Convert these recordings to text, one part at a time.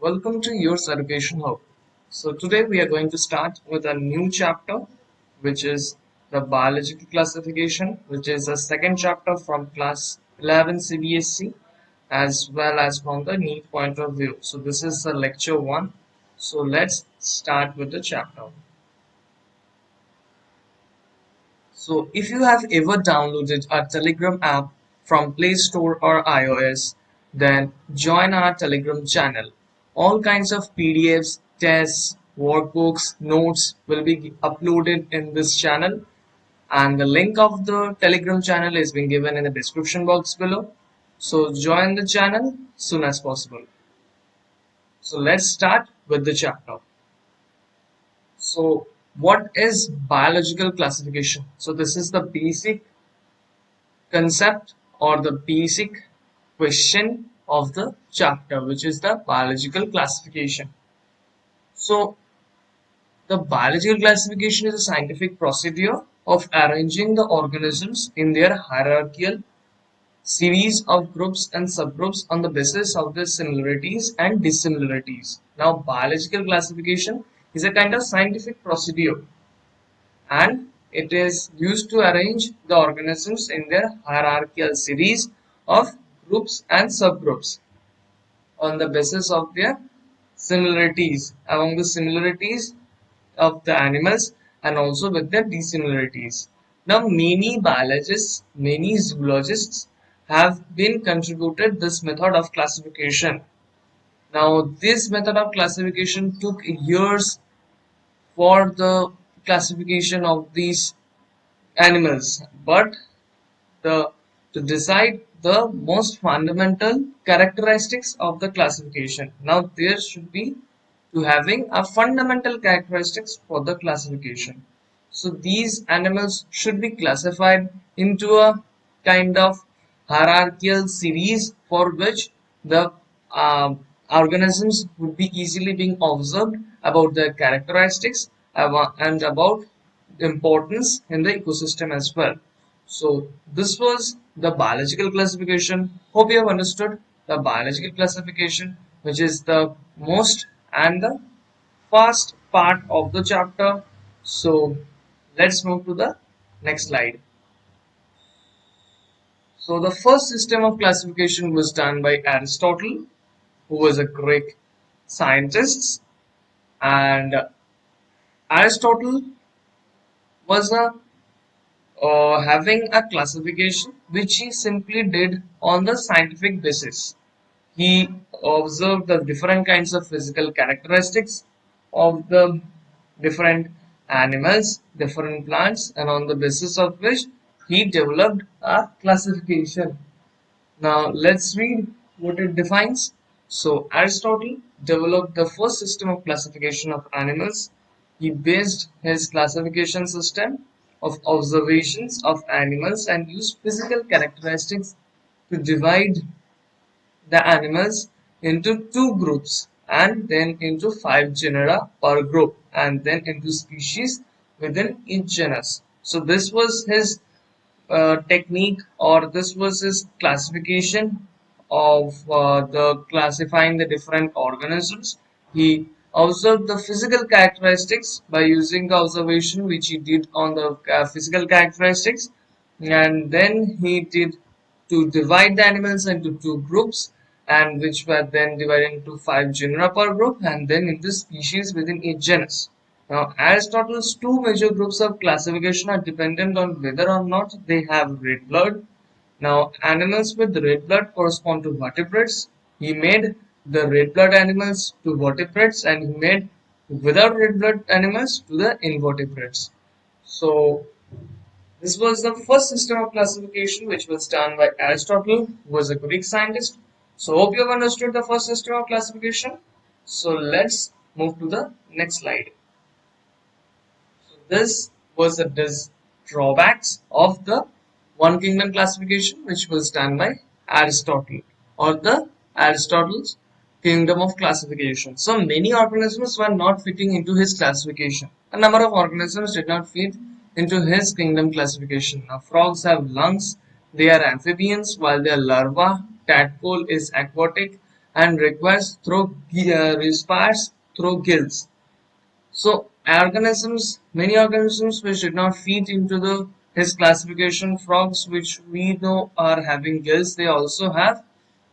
Welcome to your Education Hub. So today we are going to start with a new chapter, which is the biological classification, which is the second chapter from class 11 CBSE as well as from the NEET point of view. So this is the lecture 1. So let's start with the chapter. So if you have ever downloaded a Telegram app from Play Store or iOS, then join our Telegram channel. All kinds of PDFs, tests, workbooks, notes will be uploaded in this channel, and the link of the Telegram channel is being given in the description box below. So join the channel soon as possible. So let's start with the chapter. So what is biological classification? So this is the basic concept or the basic question of the chapter, which is the biological classification. So the biological classification is a scientific procedure of arranging the organisms in their hierarchical series of groups and subgroups on the basis of their similarities and dissimilarities. Now biological classification is a kind of scientific procedure, and it is used to arrange the organisms in their hierarchical series of groups and subgroups on the basis of their similarities, among the similarities of the animals and also with their dissimilarities. Now many biologists, many zoologists have been contributed this method of classification. Now this method of classification took years for the classification of these animals, but the to decide the most fundamental characteristics of the classification. Now there should be to having a fundamental characteristics for the classification. So these animals should be classified into a kind of hierarchical series for which the organisms would be easily being observed about their characteristics and about importance in the ecosystem as well. So this was the biological classification. Hope you have understood the biological classification, which is the most and the first part of the chapter. So let's move to the next slide. So the first system of classification was done by Aristotle, who was a Greek scientist, and Aristotle was a having a classification which he simply did on the scientific basis. He observed the different kinds of physical characteristics of the different animals, different plants, and on the basis of which he developed a classification. Now let's read what it defines. So Aristotle developed the first system of classification of animals. He based his classification system of observations of animals and used physical characteristics to divide the animals into two groups and then into 5 genera per group and then into species within each genus. So this was his technique, or this was his classification of the classifying the different organisms. He observed the physical characteristics by using the observation which he did on the physical characteristics, and then he did to divide the animals into two groups, and which were then divided into 5 genera per group and then into species within each genus. Now, Aristotle's two major groups of classification are dependent on whether or not they have red blood. Now, animals with red blood correspond to vertebrates. He made the red blood animals to vertebrates, and he made without red blood animals to the invertebrates. So, this was the first system of classification which was done by Aristotle, who was a Greek scientist. So, hope you have understood the first system of classification. So, let's move to the next slide. This was the drawbacks of the one kingdom classification which was done by Aristotle, or the Aristotle's kingdom of classification. So many organisms were not fitting into his classification. A number of organisms did not fit into his kingdom classification. Now frogs have lungs, they are amphibians while their larva tadpole is aquatic, and respires through gills. So many organisms which did not fit into the his classification, frogs which we know are having gills, they also have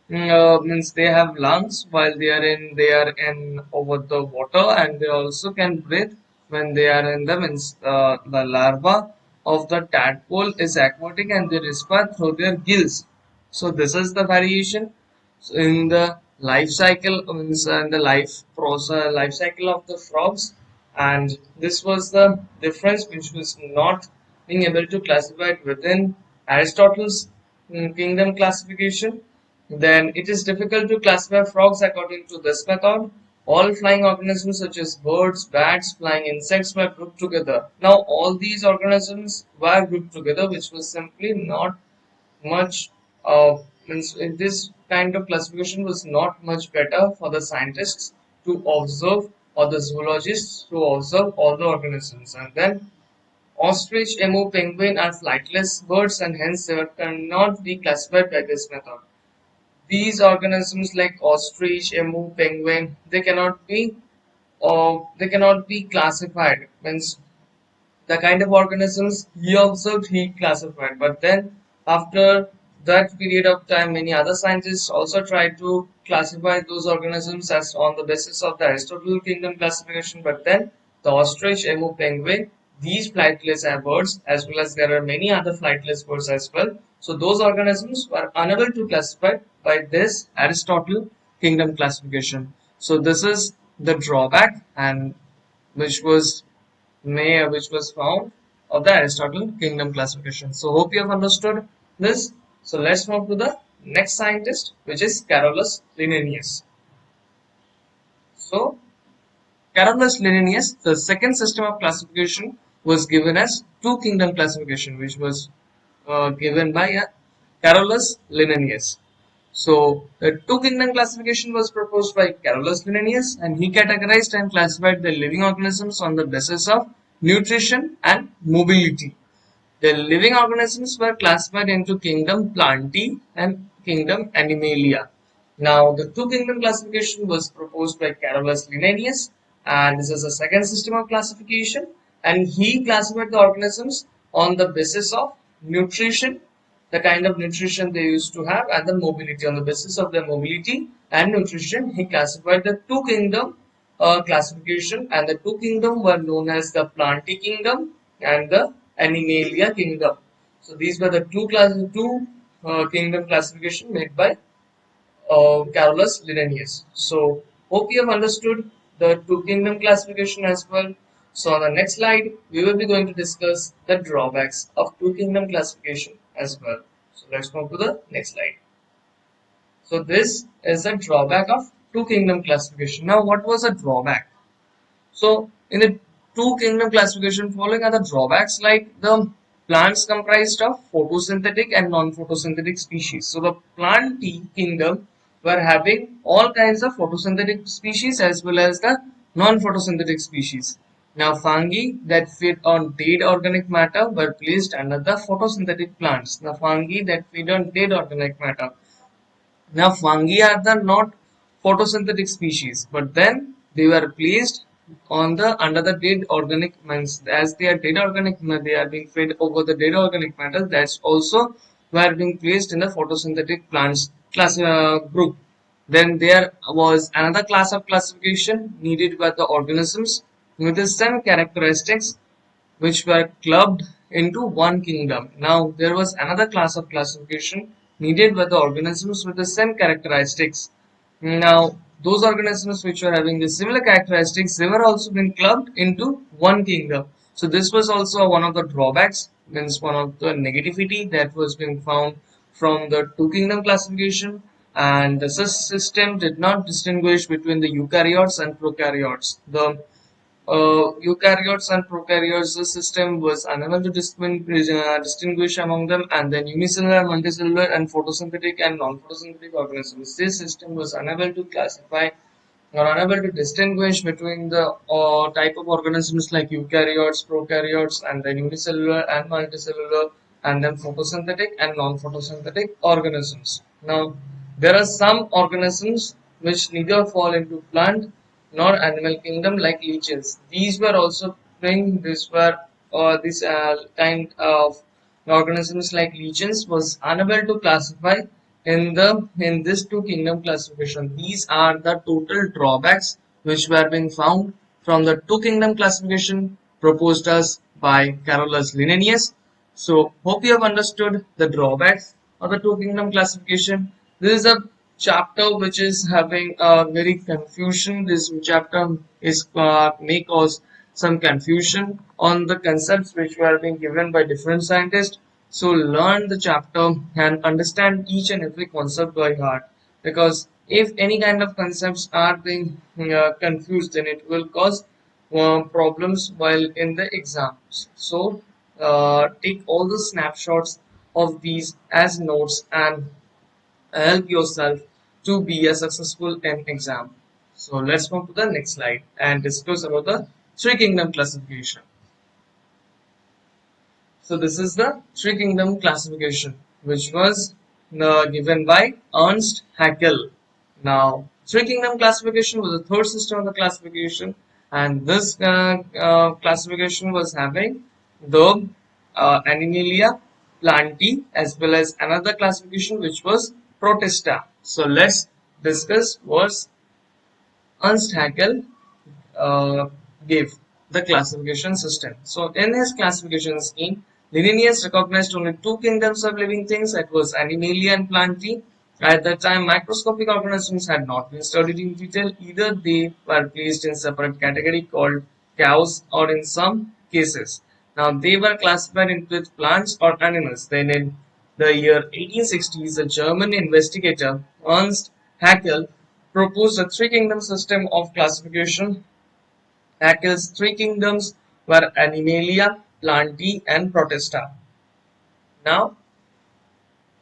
means they have lungs while they are in over the water, and they also can breathe when they are in the means the larva of the tadpole is aquatic and they respire through their gills. So this is the variation. So in the life cycle means in the life cycle of the frogs, and this was the difference which was not being able to classify it within Aristotle's kingdom classification. Then it is difficult to classify frogs according to this method. All flying organisms such as birds, bats, flying insects were grouped together. Now all these organisms were grouped together, which was simply not much means this kind of classification was not much better for the scientists to observe, or the zoologists to observe all the organisms. And then ostrich, emu, penguin are flightless birds, and hence they cannot be classified by this method. These organisms like ostrich, emu, penguin, they cannot be classified. Means the kind of organisms he observed, he classified. But then, after that period of time, many other scientists also tried to classify those organisms as on the basis of the Aristotle kingdom classification. But then, the ostrich, emu, penguin, these flightless birds, as well as there are many other flightless birds as well. So those organisms were unable to classify by this Aristotle kingdom classification. So this is the drawback, and which was which was found of the Aristotle kingdom classification. So hope you have understood this. So let's move to the next scientist, which is Carolus Linnaeus. So Carolus Linnaeus, the second system of classification was given as two kingdom classification, which was given by Carolus Linnaeus. So the two kingdom classification was proposed by Carolus Linnaeus, and he categorized and classified the living organisms on the basis of nutrition and mobility. The living organisms were classified into kingdom Plantae and kingdom Animalia. Now, the two kingdom classification was proposed by Carolus Linnaeus, and this is a second system of classification. And he classified the organisms on the basis of nutrition, the kind of nutrition they used to have, and the mobility. On the basis of their mobility and nutrition, he classified the two kingdom classification, and the two kingdom were known as the Plantae kingdom and the Animalia kingdom. So these were the two kingdom classification made by Carolus Linnaeus. So hope you have understood the two kingdom classification as well. So on the next slide, we will be going to discuss the drawbacks of two kingdom classification as well. So let's move to the next slide. So this is the drawback of two kingdom classification. Now what was a drawback? So in the two kingdom classification, following are the drawbacks, like the plants comprised of photosynthetic and non-photosynthetic species. So the plant kingdom were having all kinds of photosynthetic species as well as the non-photosynthetic species. Now fungi that feed on dead organic matter were placed under the photosynthetic plants. The fungi that feed on dead organic matter. Now fungi are the not photosynthetic species, but then they were placed on the under the dead organic means, as they are dead organic matter, they are being fed over the dead organic matter. That's also were being placed in the photosynthetic plants class group. Then there was another class of classification needed by the organisms with the same characteristics, which were clubbed into one kingdom. Now, there was another class of classification needed by the organisms with the same characteristics. Now, those organisms which were having the similar characteristics, they were also being clubbed into one kingdom. So this was also one of the drawbacks, means one of the negativity that was being found from the two kingdom classification. And the system did not distinguish between the eukaryotes and prokaryotes. The eukaryotes and prokaryotes, the system was unable to distinguish among them, and then unicellular, multicellular, and photosynthetic and non-photosynthetic organisms. This system was unable to classify or unable to distinguish between the type of organisms like eukaryotes, prokaryotes, and then unicellular and multicellular, and then photosynthetic and non-photosynthetic organisms. Now, there are some organisms which neither fall into plant nor animal kingdom like leeches. These were also these were this kind of organisms like leeches was unable to classify in this two kingdom classification. These are the total drawbacks which were being found from the two kingdom classification proposed us by Carolus Linnaeus. So hope you have understood the drawbacks of the two kingdom classification. This is a chapter which is having very confusion. This chapter is may cause some confusion on the concepts which were being given by different scientists. So learn the chapter and understand each and every concept by heart, because if any kind of concepts are being confused, then it will cause problems while in the exams. So take all the snapshots of these as notes and help yourself to be a successful in exam. So let's move to the next slide and discuss about the three kingdom classification. So this is the three kingdom classification which was given by Ernst Haeckel. Now three kingdom classification was the third system of the classification, and this classification was having the Animalia, Plantae, as well as another classification which was Protista. So let's discuss what Ernst Haeckel uh, gave the classification system. So in his classification scheme, Linnaeus recognized only two kingdoms of living things, that was Animalia and Plantae. At that time, microscopic organisms had not been studied in detail. Either they were placed in separate category called chaos, or in some cases, now they were classified into plants or animals. Then in the year 1860s, a German investigator, Ernst Haeckel, proposed a three kingdom system of classification. Haeckel's three kingdoms were Animalia, Plantae, and Protista. Now,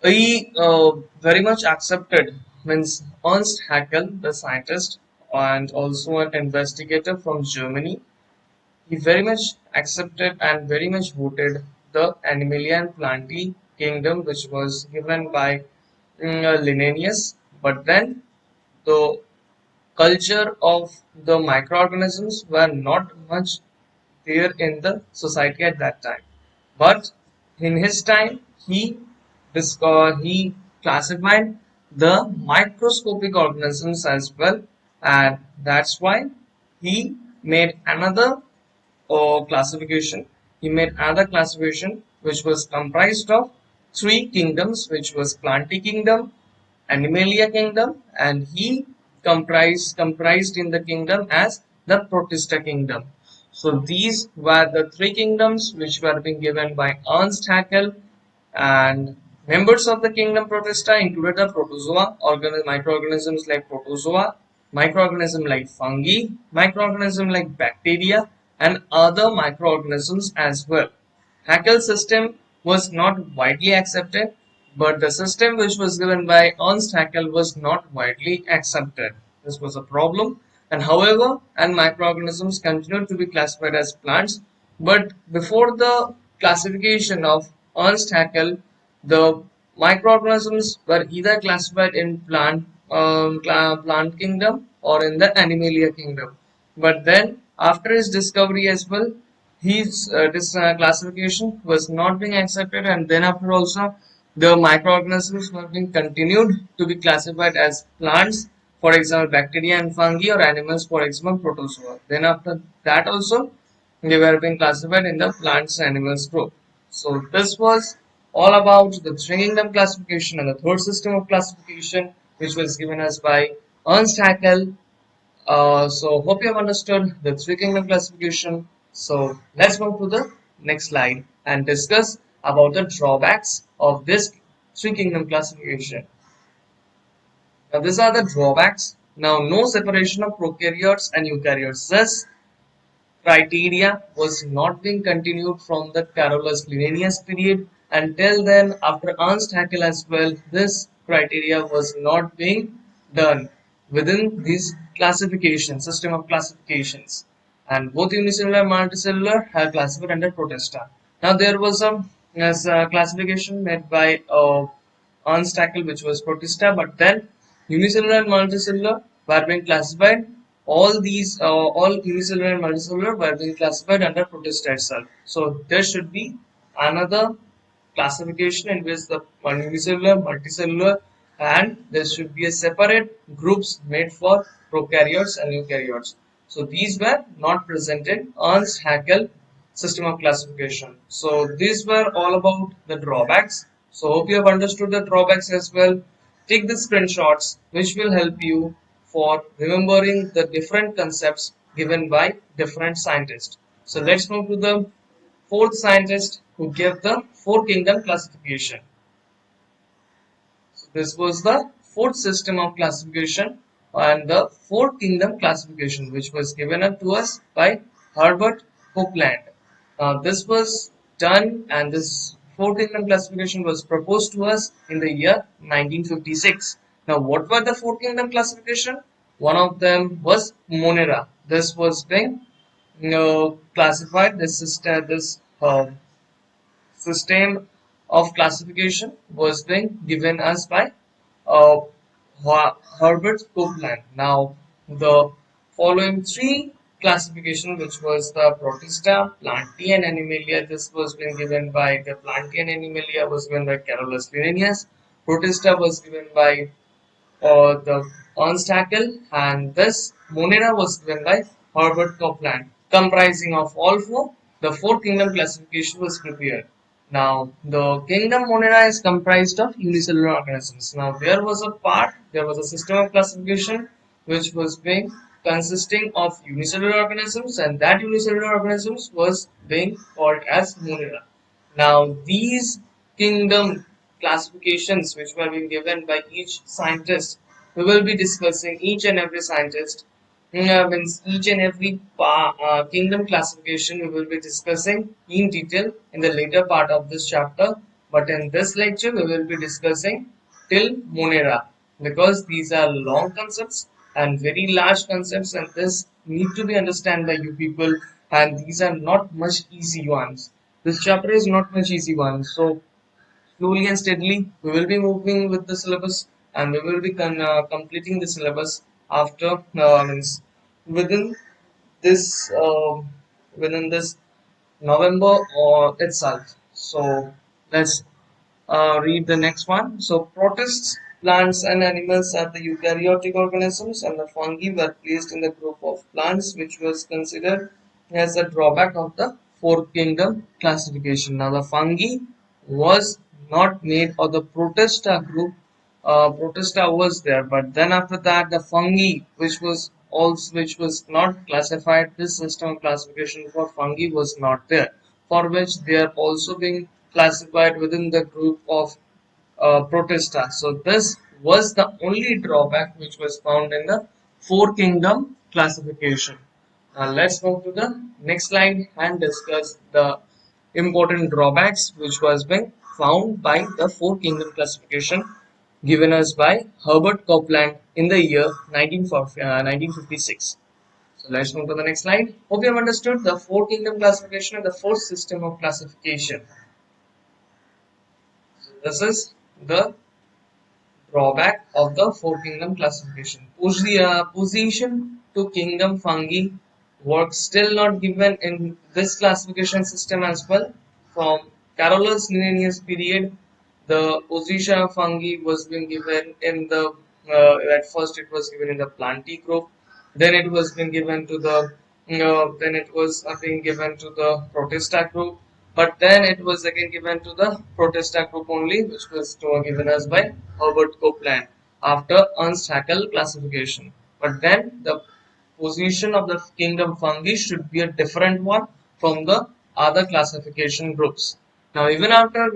he very much accepted, means Ernst Haeckel, the scientist and also an investigator from Germany, he very much accepted and very much voted the Animalia and Plantae kingdom, which was given by Linnaeus. But then the culture of the microorganisms were not much there in the society at that time. But in his time, he classified the microscopic organisms as well, and that's why he made another classification. He made another classification which was comprised of three kingdoms, which was Plantae kingdom, Animalia kingdom, and he comprised in the kingdom as the Protista kingdom. So these were the three kingdoms which were being given by Ernst Haeckel, and members of the kingdom Protista included the protozoa, microorganisms like protozoa, microorganisms like fungi, microorganisms like bacteria, and other microorganisms as well. Haeckel's system was not widely accepted, but the system which was given by Ernst Haeckel was not widely accepted. This was a problem, and however, and microorganisms continued to be classified as plants. But before the classification of Ernst Haeckel, the microorganisms were either classified in plant kingdom or in the Animalia kingdom. But then, after his discovery as well, his this classification was not being accepted, and then after also the microorganisms were being continued to be classified as plants, for example bacteria and fungi, or animals, for example protozoa. Then after that also they were being classified in the plants and animals group. So this was all about the three kingdom classification and the third system of classification which was given us by Ernst Haeckel. So hope you have understood the three kingdom classification. So let's move to the next slide and discuss about the drawbacks of this three kingdom classification. Now these are the drawbacks. Now no separation of prokaryotes and eukaryotes. Thus criteria was not being continued from the Carolus Linnaeus period. Until then, after Ernst Haeckel as well, this criteria was not being done within this classification system of classifications, and both unicellular and multicellular are classified under Protista. Now there was a classification made by Ernst Haeckel which was Protista, but then unicellular and multicellular were being classified. All unicellular and multicellular were being classified under protista itself. So there should be another classification in which the unicellular, multicellular, and there should be a separate groups made for prokaryotes and eukaryotes. So these were not presented in Ernst-Haeckel system of classification. So these were all about the drawbacks. So hope you have understood the drawbacks as well. Take the screenshots which will help you for remembering the different concepts given by different scientists. So let's move to the fourth scientist who gave the four kingdom classification. So this was the fourth system of classification and the four kingdom classification which was given up to us by Herbert Copeland. This was done and this four kingdom classification was proposed to us in the year 1956. Now what were the four kingdom classification? One of them was Monera. This was being classified. This system of classification was being given us by uh, Herbert Copeland. Now, the following three classification, which was the Protista, Plantae, and Animalia, this was being given by the Plantae and Animalia was given by Carolus Linnaeus. Protista was given by the Ernst Haeckel, and this Monera was given by Herbert Copeland. Comprising of all four, the four kingdom classification was prepared. Now, the kingdom Monera is comprised of unicellular organisms. Now, there was a system of classification which was being consisting of unicellular organisms, and that unicellular organisms was being called as Monera. Now, these kingdom classifications, which were being given by each scientist, we will be discussing each and every scientist. Means each and every kingdom classification we will be discussing in detail in the later part of this chapter. But in this lecture, we will be discussing till Monera because these are long concepts and very large concepts, and this need to be understood by you people. And these are not much easy ones. This chapter is not much easy one. So slowly and steadily, we will be moving with the syllabus, and we will be completing the syllabus after means within this within this November or itself. So let's read the next one. So protists, plants and animals are the eukaryotic organisms, and the fungi were placed in the group of plants, which was considered as a drawback of the four kingdom classification. Now the fungi was not made, or the protista group protista was there, but then after that the fungi, which was not classified, this system of classification for fungi was not there, for which they are also being classified within the group of protista. So this was the only drawback which was found in the four kingdom classification. Now let's move to the next slide and discuss the important drawbacks which was being found by the four kingdom classification given us by Herbert Copeland in the year 1956. So let's move to the next slide. Hope you have understood the four kingdom classification and the fourth system of classification. So this is the drawback of the four kingdom classification. Position to kingdom fungi works still not given in this classification system as well. From Carolus Linnaeus period, the position of fungi was being given in the at first it was given in the Plantae group, then it was being given to the then it was being given to the Protista group, but then it was again given to the Protista group only, which was given us by Herbert Copeland after Ernst Haeckel classification. But then the position of the kingdom fungi should be a different one from the other classification groups. Now, even after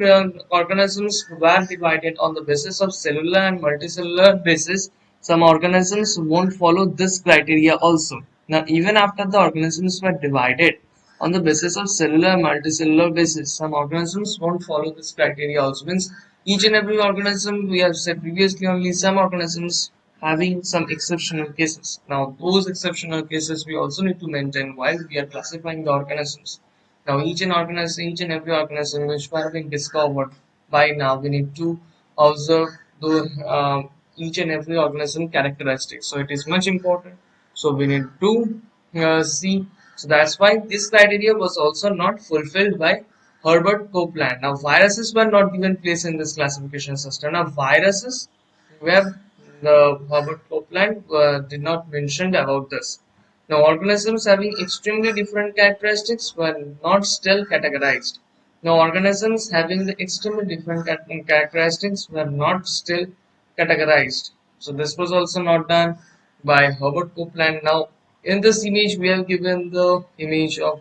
organisms were divided on the basis of cellular and multicellular basis, some organisms won't follow this criteria also. Now, even after the organisms were divided on the basis of cellular and multicellular basis, some organisms won't follow this criteria also. Means each and every organism, we have said previously, only some organisms having some exceptional cases. Now, those exceptional cases we also need to maintain while we are classifying the organisms. Now, each and every organism which were being discovered by now, we need to observe each and every organism characteristics. So it is much important. So we need to see. So that's why this criteria was also not fulfilled by Herbert Copeland. Now viruses were not given place in this classification system. Now viruses where the Herbert Copeland did not mention about this. Now organisms having extremely different characteristics were not still categorized. Now organisms having the extremely different characteristics were not still categorized. So this was also not done by Herbert Copeland. Now in this image we have given the image of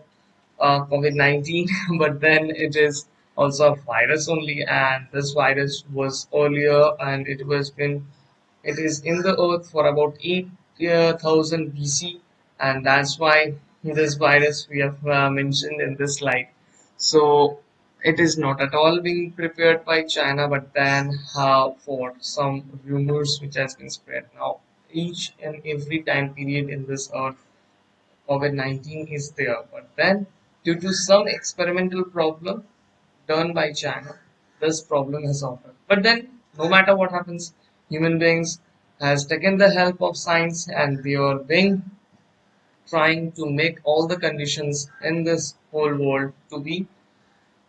COVID-19, but then it is also a virus only, and this virus was earlier, and it is in the earth for about 8,000 BC, and that's why this virus we have mentioned in this slide. So it is not at all being prepared by China, but then for some rumors which has been spread now. Each and every time period in this earth, COVID-19 is there, but then due to some experimental problem done by China, this problem has occurred. But then, no matter what happens, human beings has taken the help of science, and they are being trying to make all the conditions in this whole world to be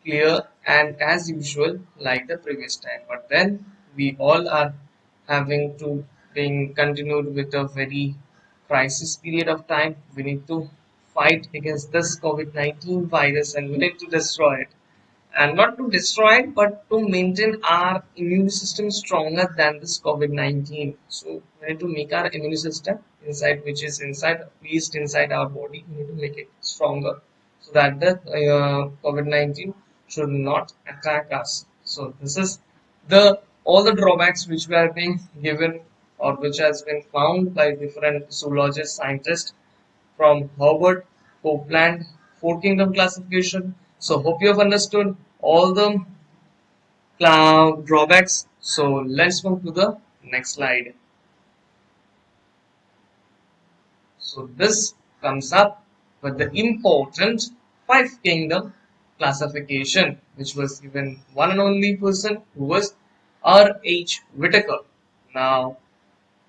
clear and as usual like the previous time. But then we all are having to being continued with a very crisis period of time. We need to fight against this COVID-19 virus, and we need to destroy it, and not to destroy it but to maintain our immune system stronger than this COVID-19. So we need to make our immune system inside, which is inside, placed inside our body, we need to make it stronger so that the COVID-19 should not attack us. So this is the all the drawbacks which were being given or which has been found by different zoologists, scientists from Herbert Copeland Four Kingdom classification. So hope you have understood all the drawbacks. So let's move to the next slide. So this comes up with the important Five Kingdom classification, which was given one and only person who was R.H. Whitaker. Now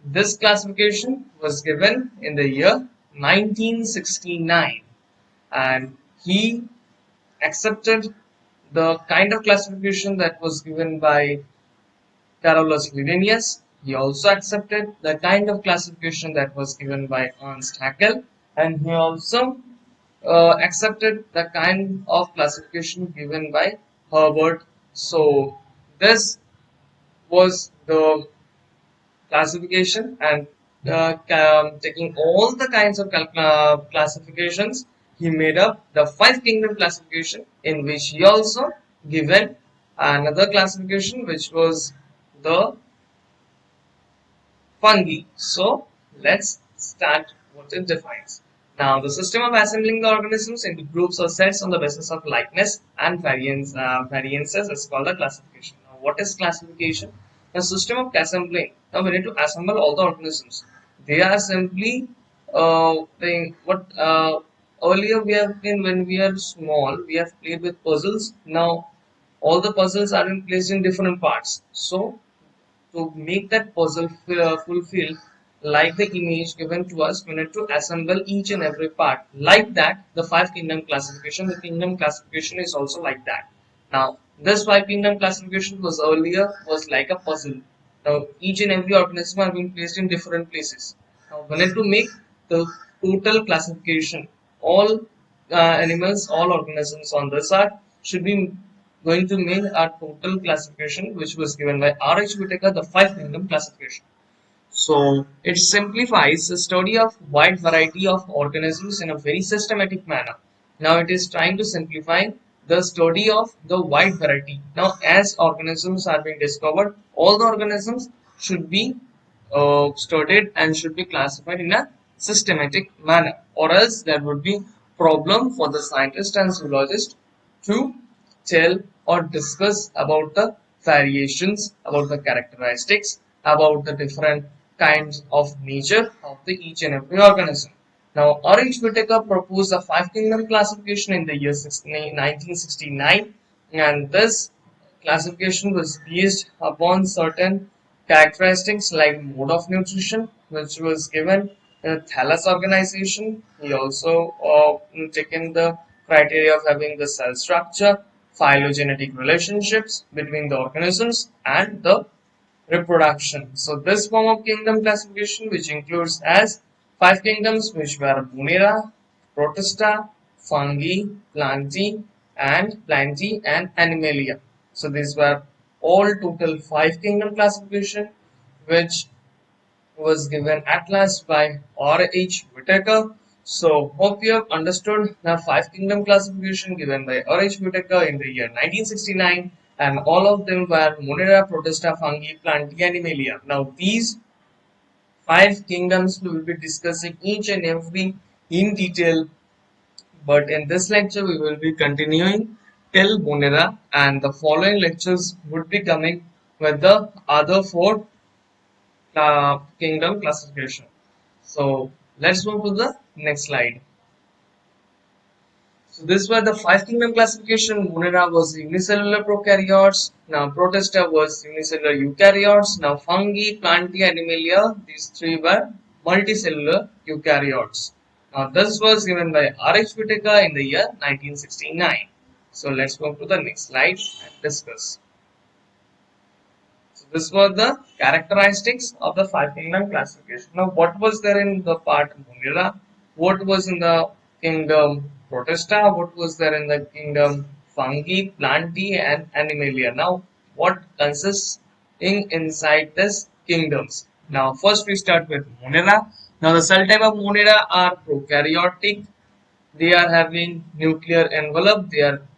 this classification was given in the year 1969, and he accepted the kind of classification that was given by Carolus Linnaeus. He also accepted the kind of classification that was given by Ernst Haeckel, and he also accepted the kind of classification given by Herbert. So this was the classification, and taking all the kinds of classifications, he made up the Five Kingdom classification, in which he also given another classification which was the fungi. So let's start what it defines. Now the system of assembling the organisms into groups or sets on the basis of likeness and variances is called a classification. Now what is classification? The system of assembling. Now we need to assemble all the organisms. They are simply what earlier we have been, when we are small, we have played with puzzles. Now all the puzzles are in placed in different parts. So to make that puzzle fulfill like the image given to us, we need to assemble each and every part. Like that, the Five Kingdom classification, the kingdom classification is also like that. Now, this Five Kingdom classification was earlier was like a puzzle. Now, each and every organism are being placed in different places. Now, we need to make the total classification. All animals, all organisms on this earth should be going to make a total classification, which was given by R.H. Whitaker, the Five Kingdom classification. So it simplifies the study of wide variety of organisms in a very systematic manner. Now it is trying to simplify the study of the wide variety. Now as organisms are being discovered, all the organisms should be studied and should be classified in a systematic manner, or else there would be problem for the scientist and zoologist to tell or discuss about the variations, about the characteristics, about the different kinds of nature of the each and every organism. Now, R.H. Whitaker proposed a Five Kingdom classification in the year 1969, and this classification was based upon certain characteristics like mode of nutrition, which was given in the thallus organization. He also taken the criteria of having the cell structure, phylogenetic relationships between the organisms, and the reproduction. So this form of kingdom classification, which includes as five kingdoms, which were Monera, Protista, Fungi, Plantae, and Animalia. So these were all total five kingdom classification, which was given at last by R.H. Whitaker. So hope you have understood the five kingdom classification given by R.H. Whitaker in the year 1969, and all of them were Monera, Protista, Fungi, Plantae, Animalia. Now these five kingdoms we will be discussing each and every in detail, but in this lecture we will be continuing till Monera, and the following lectures would be coming with the other four kingdom classification. So let's move to the next slide. So this were the five kingdom classification. Monera was unicellular prokaryotes. Now Protista was unicellular eukaryotes. Now fungi, Plantae, Animalia, these three were multicellular eukaryotes. Now this was given by R.H. Whitaker in the year 1969. So let's move to the next slide and discuss. So this were the characteristics of the five kingdom classification. Now what was there in the part Monera? What was in the kingdom Protista? What was there in the kingdom Fungi, Plantae, and Animalia? Now what consists in inside this kingdoms? Now first we start with Monera. Now the cell type of Monera are prokaryotic. They are having nuclear envelope.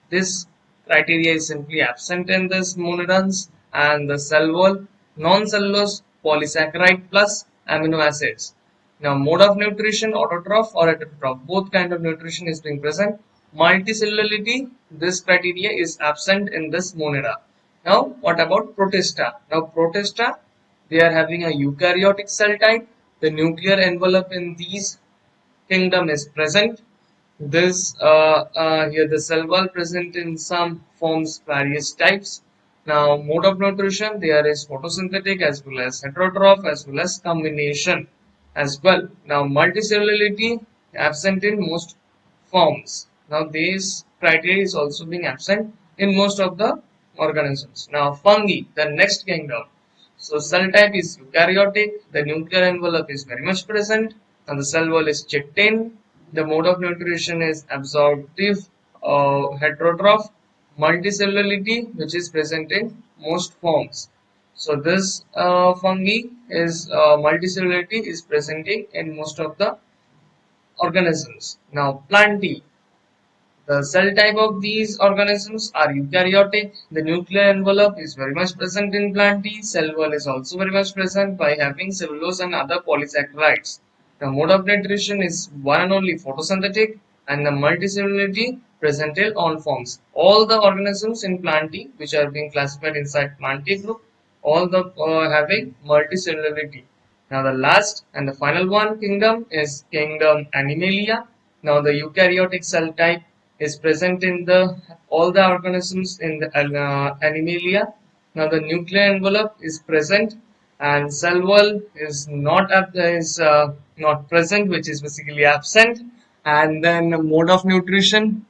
This criteria is simply absent in this monoderns, and the cell wall non-cellulose polysaccharide plus amino acids. Now mode of nutrition, autotroph or heterotroph, both kind of nutrition is being present. Multicellularity, this criteria is absent in this monera. Now what about Protista? Now Protista, they are having a eukaryotic cell type. The nuclear envelope in these kingdom is present. This here the cell wall present in some forms various types. Now mode of nutrition, there is photosynthetic as well as heterotroph as well as combination as well. Now multicellularity absent in most forms. Now this criteria is also being absent in most of the organisms. Now fungi, the next kingdom. So cell type is eukaryotic, the nuclear envelope is very much present, and the cell wall is chitin. The mode of nutrition is absorptive heterotroph, multicellularity, which is present in most forms. So this fungi is multicellularity is presenting in most of the organisms. Now Plantae, the cell type of these organisms are eukaryotic. The nuclear envelope is very much present in Plantae. Cell wall is also very much present by having cellulose and other polysaccharides. The mode of nutrition is one and only photosynthetic, and the multicellularity present in all forms. All the organisms in Plantae which are being classified inside Plantae group, all the having multicellularity. Now the last and the final one kingdom is kingdom Animalia. Now the eukaryotic cell type is present in the all the organisms in the Animalia. Now the nuclear envelope is present, and cell wall is not present, which is basically absent. And then the mode of nutrition,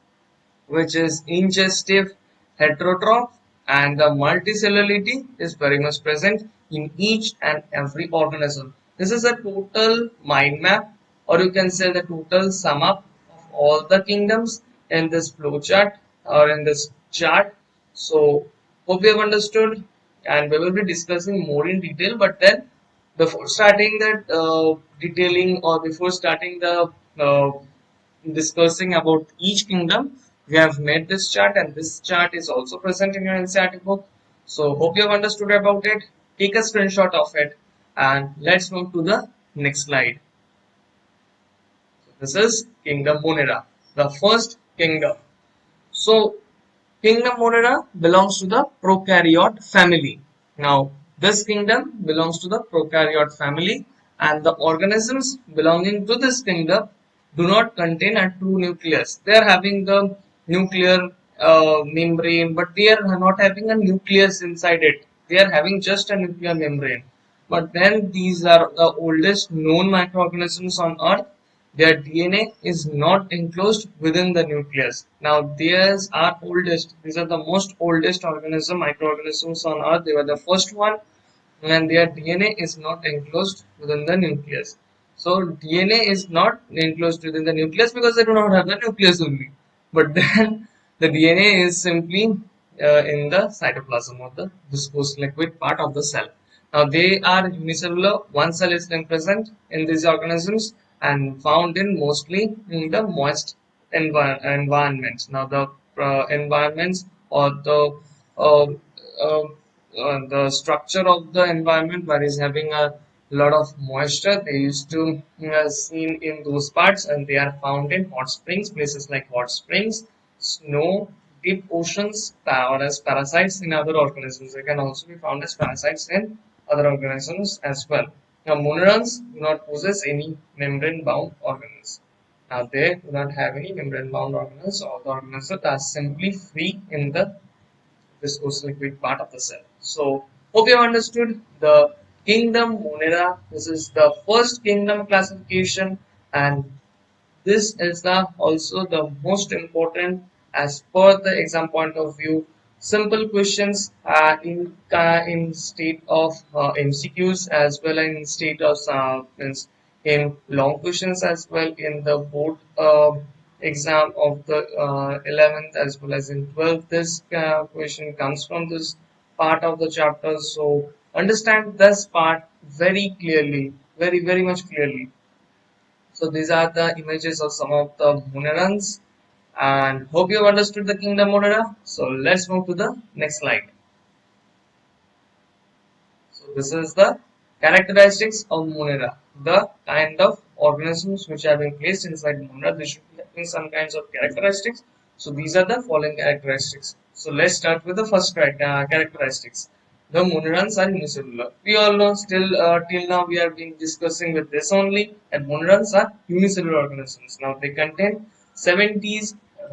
which is ingestive heterotroph, and the multicellularity is very much present in each and every organism. This is a total mind map, or you can say the total sum up of all the kingdoms in this flow chart or in this chart. So hope you have understood, and we will be discussing more in detail. But then before starting that detailing, or before starting the discussing about each kingdom, we have made this chart, and this chart is also present in your NCERT book. So hope you have understood about it. Take a screenshot of it, and let's move to the next slide. So this is Kingdom Monera, the first kingdom. So Kingdom Monera belongs to the prokaryote family. Now this kingdom belongs to the prokaryote family, and the organisms belonging to this kingdom do not contain a true nucleus. They are having the nuclear membrane, but they are not having a nucleus inside it. they are having just a nuclear membrane. But then these are the oldest known microorganisms on Earth. Their DNA is not enclosed within the nucleus. Now, theirs are oldest. These are the most oldest microorganisms on Earth. They were the first one, and their DNA is not enclosed within the nucleus. So DNA is not enclosed within the nucleus because they do not have the nucleus only. But then the DNA is simply in the cytoplasm of the viscous liquid part of the cell. Now they are unicellular. One cell is then present in these organisms and found in mostly in the moist environments. Now the environments or uh, uh, the structure of the environment where is having a lot of moisture, they used to seen in those parts, and they are found in hot springs, places like hot springs, snow, deep oceans, or as parasites in other organisms. They can also be found as parasites in other organisms as well. Now monorans do not possess any membrane bound organelles. Now they do not have any membrane bound organelles, or the organelles are simply free in the viscous liquid part of the cell. So, hope you have understood the kingdom Monera. This is the first kingdom classification, and this is the also the most important as per the exam point of view. Simple questions in state of MCQs as well as in state of means in long questions as well in the board exam of the 11th as well as in 12th. This question comes from this part of the chapter. So understand this part very clearly, very much clearly. So these are the images of some of the Monerans, and hope you have understood the kingdom Monera. So let's move to the next slide. So this is the characteristics of Monera, the kind of organisms which have been placed inside Monera. They should be having some kinds of characteristics. So these are the following characteristics. So let's start with the first characteristics. The monorans are unicellular. We all know still till now we have been discussing with this only, and monorans are unicellular organisms. Now they contain 70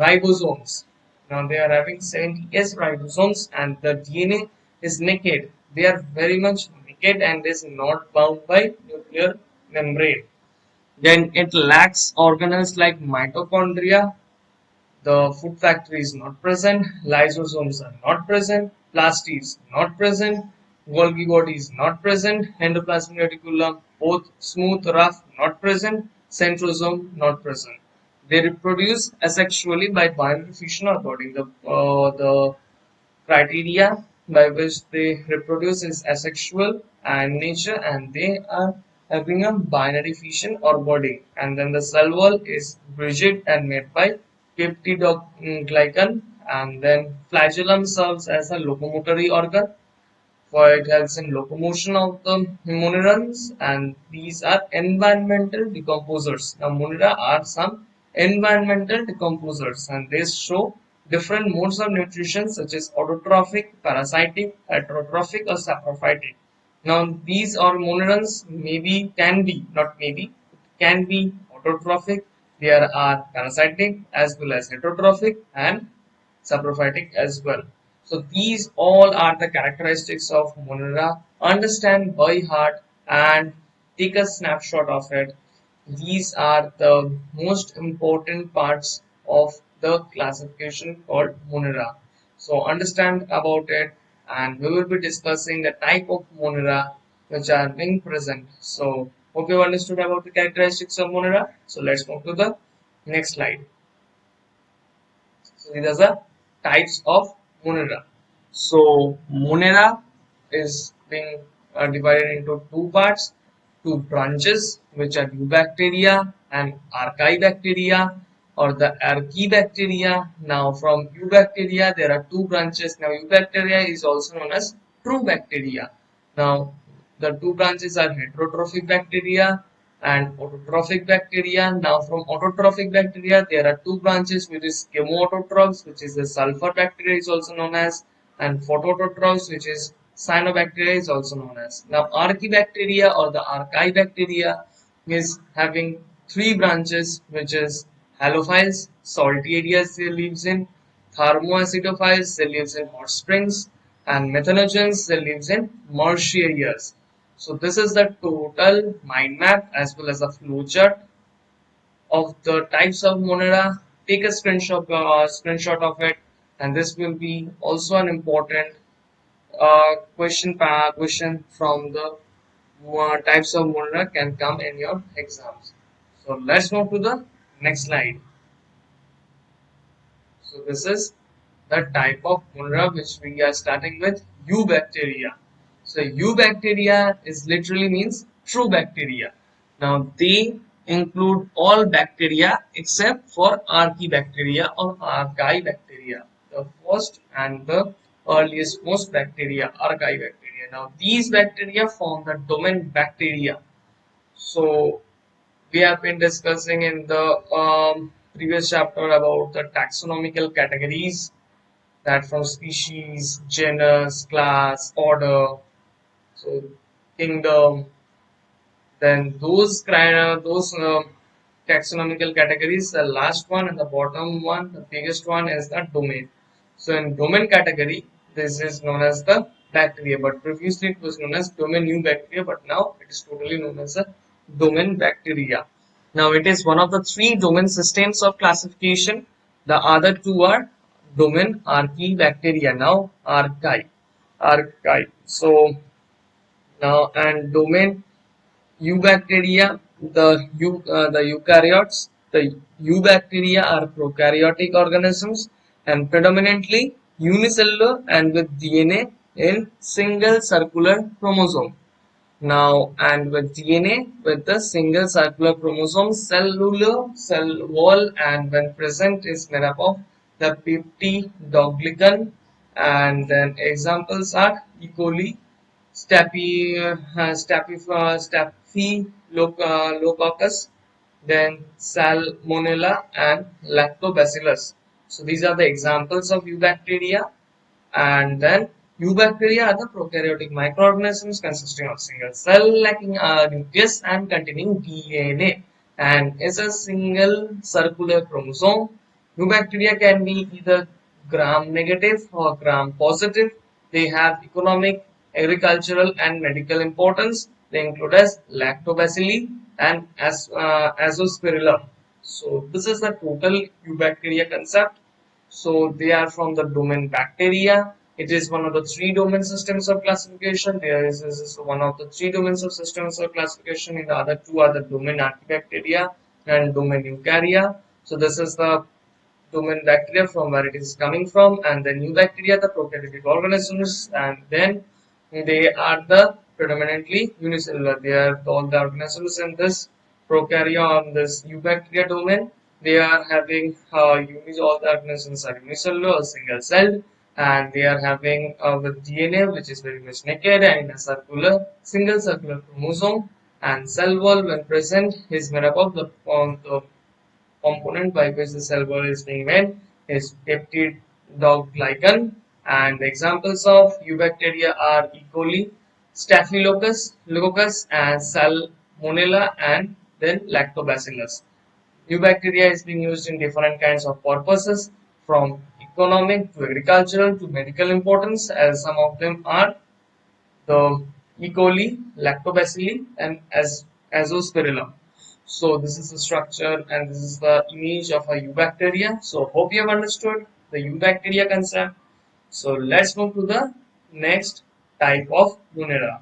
ribosomes. Now they are having 70s ribosomes, and the DNA is naked. They are very much naked and is not bound by nuclear membrane. Then it lacks organelles like mitochondria, the food factory is not present, lysosomes are not present, plasty is not present, Golgi body is not present, endoplasmic reticulum both smooth, rough, not present, centrosome not present. They reproduce asexually by binary fission according to the criteria by which they reproduce is asexual and nature, and they are having a binary fission or body, and then the cell wall is rigid and made by peptidoglycan, and then flagellum serves as a locomotory organ for it helps in locomotion of the monerans, and these are environmental decomposers. Now monera are some environmental decomposers, and they show different modes of nutrition such as autotrophic, parasitic, heterotrophic or saprophytic. Now these are monerans can be not maybe can be autotrophic. There are parasitic as well as heterotrophic and saprophytic as well. So these all are the characteristics of Monera. Understand by heart and take a snapshot of it. These are the most important parts of the classification called Monera. So understand about it, and we will be discussing the type of Monera which are being present. So hope you understood about the characteristics of Monera. So let's move to the next slide. So these are types of Monera. So Monera is being divided into two parts, two branches, which are Eubacteria and Archaebacteria, or the Archaebacteria. Now from Eubacteria there are two branches. Now Eubacteria is also known as true bacteria. Now the two branches are heterotrophic bacteria and autotrophic bacteria. Now from autotrophic bacteria there are two branches, which is chemoautotrophs, which is the sulfur bacteria is also known as, and photoautotrophs, which is cyanobacteria is also known as. Now archaebacteria or the archaebacteria is having three branches, which is halophiles, salty areas they lives in, thermoacidophiles, they lives in hot springs, and methanogens that lives in Martial years. So this is the total mind map as well as a flowchart of the types of Monera. Take a screenshot of it, and this will be also an important question from the types of Monera can come in your exams. So let's move to the next slide. So this is the type of Monera which we are starting with, eubacteria. So eubacteria is literally means true bacteria. Now they include all bacteria except for archaebacteria or archaebacteria. The first and the earliest most bacteria, archaebacteria. Now these bacteria form the domain bacteria. So we have been discussing in the previous chapter about the taxonomical categories, that from species, genus, class, order, so kingdom. Then those taxonomical categories, the last one and the bottom one, the biggest one is the domain. So in domain category, this is known as the bacteria, but previously it was known as domain eubacteria, but now it is totally known as a domain bacteria. Now it is one of the three domain systems of classification. The other two are domain archaebacteria. Now archive. So now and domain eubacteria, the eukaryotes, the eubacteria are prokaryotic organisms and predominantly unicellular and with DNA in single circular chromosome. Now, and with DNA with the single circular chromosome, cellular cell wall, and when present is made up of the peptidoglycan, and then examples are E. coli, Staphylococcus, then Salmonella and Lactobacillus. So these are the examples of eubacteria. And then eubacteria are the prokaryotic microorganisms consisting of single cell lacking a nucleus and containing DNA and is a single circular chromosome. Eubacteria can be either gram negative or gram positive. They have economic, agricultural and medical importance. They include as lactobacilli and azospirillum. So this is the total eubacteria concept. So they are from the domain bacteria. It is one of the three domain systems of classification. This is one of the three domains of systems of classification. In the other two are the domain archaebacteria and domain eukarya. So this is the domain bacteria from where it is coming from, and the new bacteria, the prokaryotic organisms, and then they are the predominantly unicellular. They are all the organisms in this prokarya on this eubacteria domain. They are having all the organisms are unicellular or single celled, and they are having with DNA which is very much naked and in a single circular chromosome, and cell wall when present is made up of the component by which the cell wall is being made is peptidoglycan, and the examples of eubacteria are E. coli, Staphylococcus, and Salmonella, and then Lactobacillus. Eubacteria is being used in different kinds of purposes, from economic to agricultural to medical importance, as some of them are the E. coli, Lactobacilli, and Azospirillum. So this is the structure and this is the image of a eubacteria. So hope you have understood the eubacteria concept. So let's move to the next type of Monera,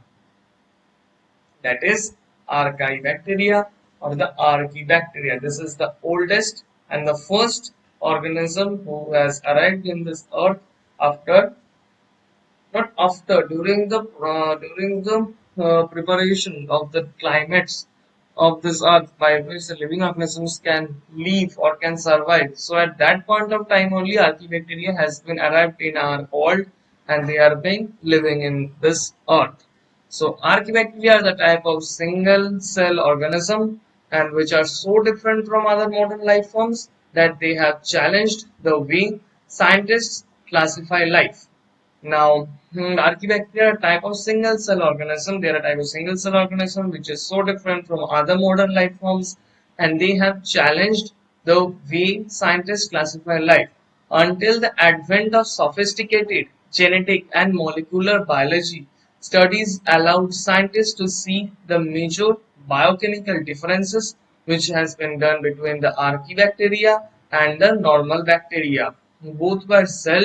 that is Archaebacteria or the Archaebacteria. This is the oldest and the first organism who has arrived in this earth after not after during the preparation of the climates of this earth by which the living organisms can live or can survive. So at that point of time only archaebacteria has been arrived in our world and they are being living in this earth. So archaebacteria are the type of single cell organism and which are so different from other modern life forms that they have challenged the way scientists classify life. Now, Archaebacteria are a type of single cell organism. They are a type of single cell organism which is so different from other modern life forms, and they have challenged the way scientists classify life. Until the advent of sophisticated genetic and molecular biology studies allowed scientists to see the major biochemical differences which has been done between the archaebacteria and the normal bacteria. Both were cell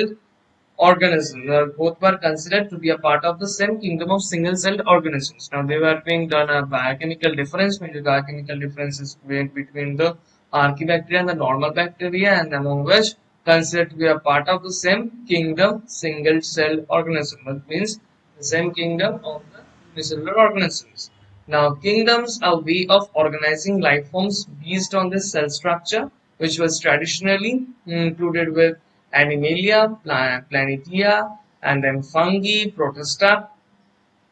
organisms, both were considered to be a part of the same kingdom of single-celled organisms. Now they were being done a biochemical difference, major biochemical differences between the archaebacteria and the normal bacteria, and among which considered to be a part of the same kingdom single-celled organism. That means the same kingdom of the unicellular organisms. Now, kingdoms are a way of organizing life forms based on the cell structure, which was traditionally included with Animalia, Planitia, and then fungi, Protista.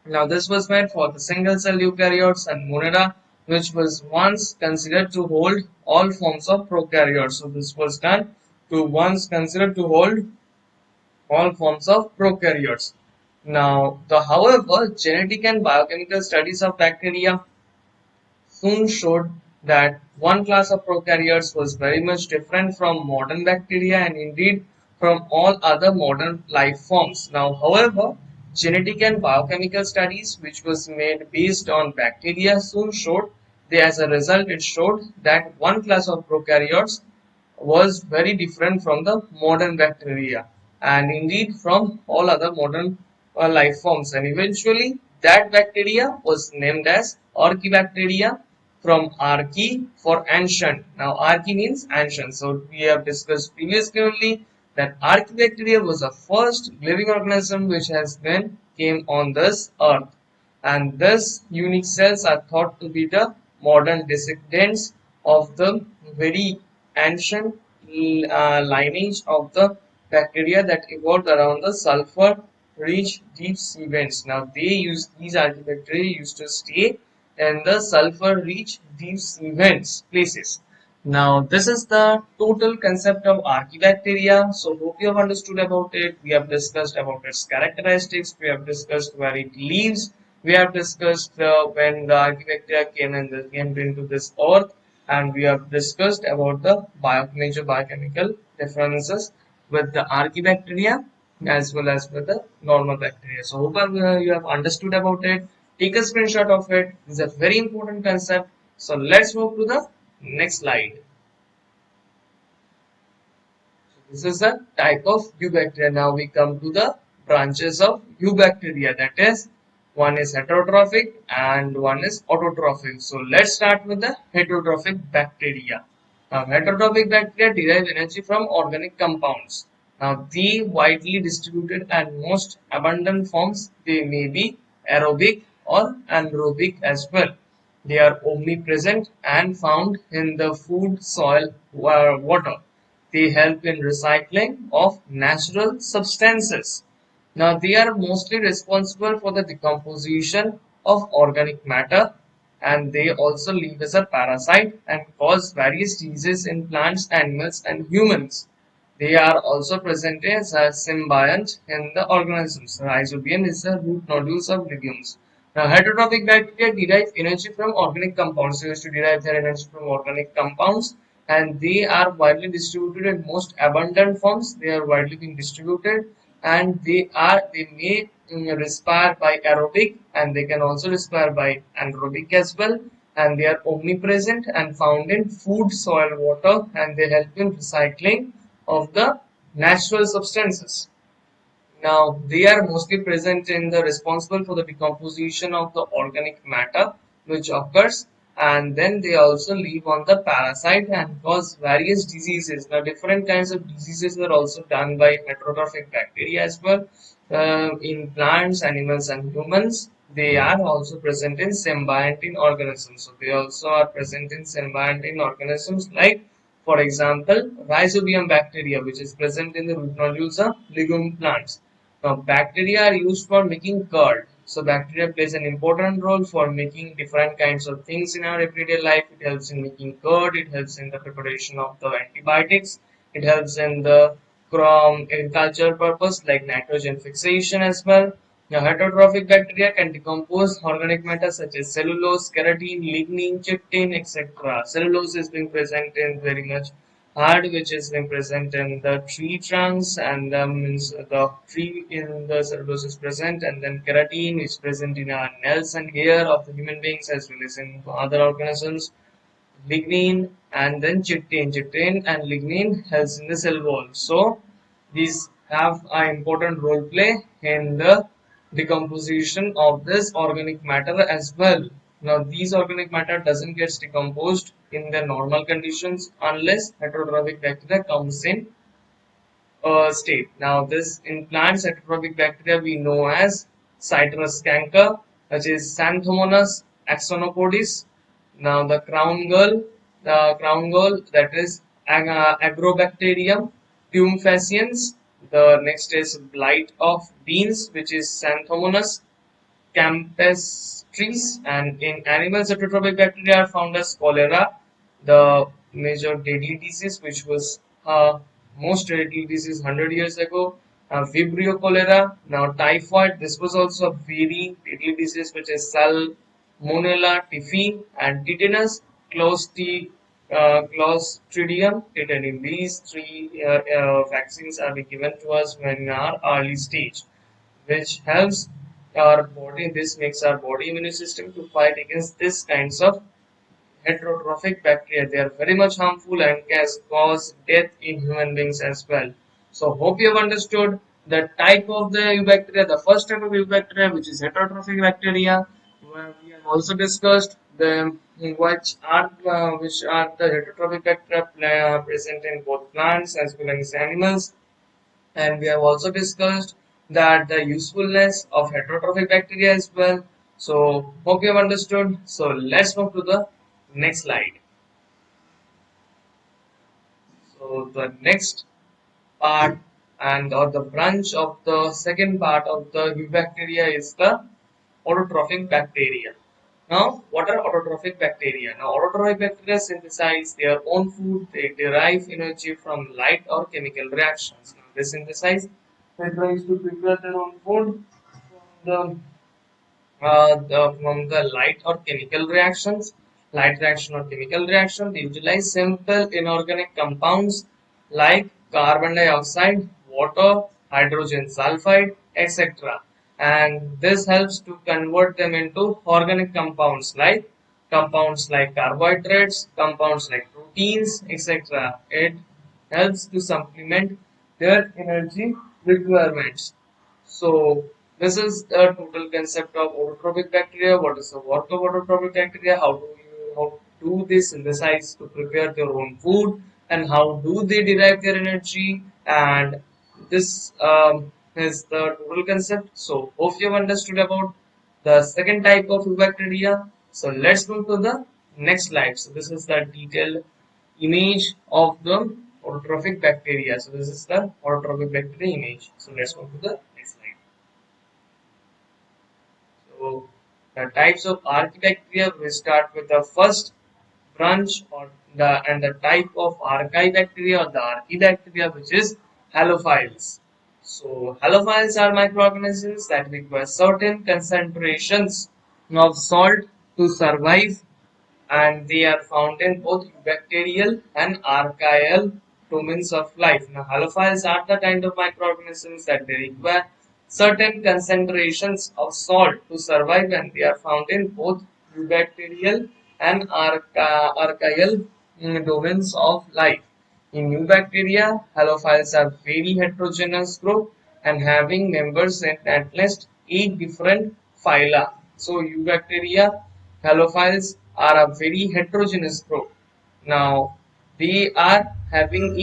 Now, this was made for the single-cell eukaryotes and Monera, which was once considered to hold all forms of prokaryotes. So, this was done to once considered to hold all forms of prokaryotes. Now, however, genetic and biochemical studies of bacteria soon showed that one class of prokaryotes was very much different from modern bacteria and indeed from all other modern life forms. Now, however, genetic and biochemical studies which was made based on bacteria soon showed that as a result it showed that one class of prokaryotes was very different from the modern bacteria and indeed from all other modern life forms, and eventually that bacteria was named as Archaebacteria from archi for ancient. Now archi means ancient, so we have discussed previously only that Archaebacteria was the first living organism which has been came on this earth, and these unique cells are thought to be the modern descendants of the very ancient lineage of the bacteria that evolved around the sulfur-rich deep sea vents. Now, these archaebacteria used to stay in the sulfur-rich deep sea vents places. Now, this is the total concept of archaebacteria. So, hope you have understood about it. We have discussed about its characteristics. We have discussed where it lives. We have discussed when the archaebacteria came into this earth, and we have discussed about the major biochemical differences with the archaebacteria as well as with the normal bacteria. So, hope you have understood about it. Take a screenshot of it. It's a very important concept. So, let's move to the next slide. This is a type of eubacteria. Now we come to the branches of eubacteria. That is, one is heterotrophic and one is autotrophic. So let's start with the heterotrophic bacteria. Now heterotrophic bacteria derive energy from organic compounds. Now the widely distributed and most abundant forms, they may be aerobic or anaerobic as well. They are omnipresent and found in the food, soil, water. They help in recycling of natural substances. Now, they are mostly responsible for the decomposition of organic matter, and they also live as a parasite and cause various diseases in plants, animals, and humans. They are also present as a symbiont in the organisms. Rhizobium is the root nodules of legumes. Now, heterotrophic bacteria derive energy from organic compounds. They used to derive their energy from organic compounds, and they are widely distributed in most abundant forms. They are widely being distributed, and they may respire by aerobic, and they can also respire by anaerobic as well, and they are omnipresent and found in food, soil, water, and they help in recycling of the natural substances. Now, they are mostly present in the responsible for the decomposition of the organic matter which occurs, and then they also live on the parasite and cause various diseases. Now, different kinds of diseases are also done by heterotrophic bacteria as well. In plants, animals, and humans, they are also present in symbiotic organisms. So, they also are present in symbiotic organisms like, for example, Rhizobium bacteria, which is present in the root nodules of legume plants. Now, bacteria are used for making curd. So, bacteria plays an important role for making different kinds of things in our everyday life. It helps in making curd. It helps in the preparation of the antibiotics. It helps in the agricultural purpose like nitrogen fixation as well. Now, heterotrophic bacteria can decompose organic matter such as cellulose, keratin, lignin, chitin, etc. Cellulose is being present in very much hard, which is present in the tree trunks, and means the tree in the cellulose is present, and then keratin is present in our nails and hair of the human beings as well as in other organisms. Lignin and then chitin. Chitin and lignin helps in the cell wall. So these have an important role play in the decomposition of this organic matter as well. Now these organic matter doesn't get decomposed in the normal conditions unless heterotrophic bacteria comes in state. Now, this in plants heterotrophic bacteria we know as citrus canker, which is Xanthomonas axonopodis. Now, the crown gall that is Agrobacterium tumefaciens. The next is blight of beans, which is Xanthomonas campestris, and in animals heterotrophic bacteria are found as cholera, the major deadly disease which was most deadly disease 100 years ago. Vibrio cholera, now typhoid, this was also a very deadly disease which is Salmonella typhi, and tetanus, Clostridium tetani. These three vaccines are given to us when in our early stage, which helps our body. This makes our body immune system to fight against this kinds of heterotrophic bacteria. They are very much harmful and can cause death in human beings as well. So hope you have understood the type of the eubacteria. The first type of eubacteria, which is heterotrophic bacteria. Where we have also discussed the which are the heterotrophic bacteria present in both plants as well as animals, and we have also discussed that the usefulness of heterotrophic bacteria as well. So hope you have understood. So let's move to the next slide. So the next part and or the branch of the second part of the eubacteria is the autotrophic bacteria. Now, what are autotrophic bacteria? Now, autotrophic bacteria synthesize their own food. They derive energy from light or chemical reactions. Now, they synthesize, they try to prepare their own food from from the light or chemical reactions. Light reaction or chemical reaction. They utilize simple inorganic compounds like carbon dioxide, water, hydrogen sulfide, etc. And this helps to convert them into organic compounds like carbohydrates, compounds like proteins, etc. It helps to supplement their energy requirements. So this is the total concept of autotrophic bacteria. What is the work of autotrophic bacteria? How do they synthesize to prepare their own food, and how do they derive their energy? And this is the total concept. So hope you have understood about the second type of bacteria. So let's move to the next slide. So this is the detailed image of the autotrophic bacteria. So this is the autotrophic bacteria image. So let's move to the next slide. So the types of archaebacteria, we start with the first branch or the type of archaebacteria or the archaebacteria, which is halophiles. So halophiles are microorganisms that require certain concentrations of salt to survive, and they are found in both bacterial and archaeal domains of life. Now, halophiles are the kind of microorganisms that they require certain concentrations of salt to survive, and they are found in both eubacterial and archaeal domains of life. In eubacteria, halophiles are very heterogeneous group and having members in at least 8 different phyla. So eubacteria halophiles are a very heterogeneous group. Now they are having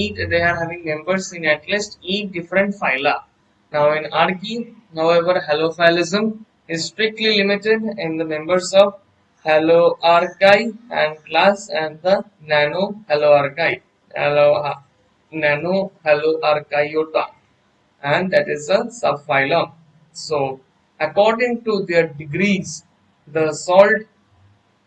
members in at least 8 different phyla. Now in archaea, however, halophilism is strictly limited in the members of Haloarchaea and class and the Nanohaloarchaea, Nanohaloarchaeota, and that is a subphylum. So, according to their degrees, the salt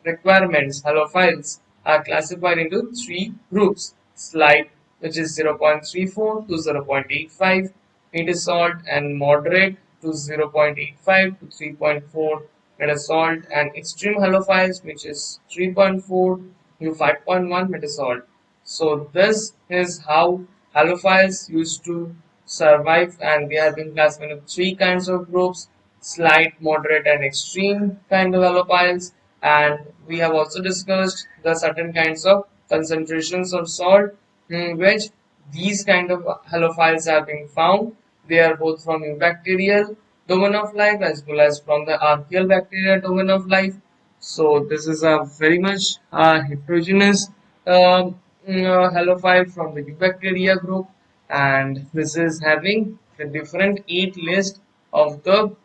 requirements, halophiles, are classified into three groups: slight, which is 0.34 to 0.85 metasalt, and moderate to 0.85 to 3.4 metasalt, and extreme halophiles, which is 3.4 to 5.1 metasalt. So this is how halophiles used to survive, and they have been classified into three kinds of groups: slight, moderate, and extreme kind of halophiles. And we have also discussed the certain kinds of concentrations of salt in which these kind of halophiles are being found. They are both from eubacterial domain of life as well as from the archaeal bacteria domain of life. So this is a very much heterogeneous halophile from the eubacteria group, and this is having the different 8 list of the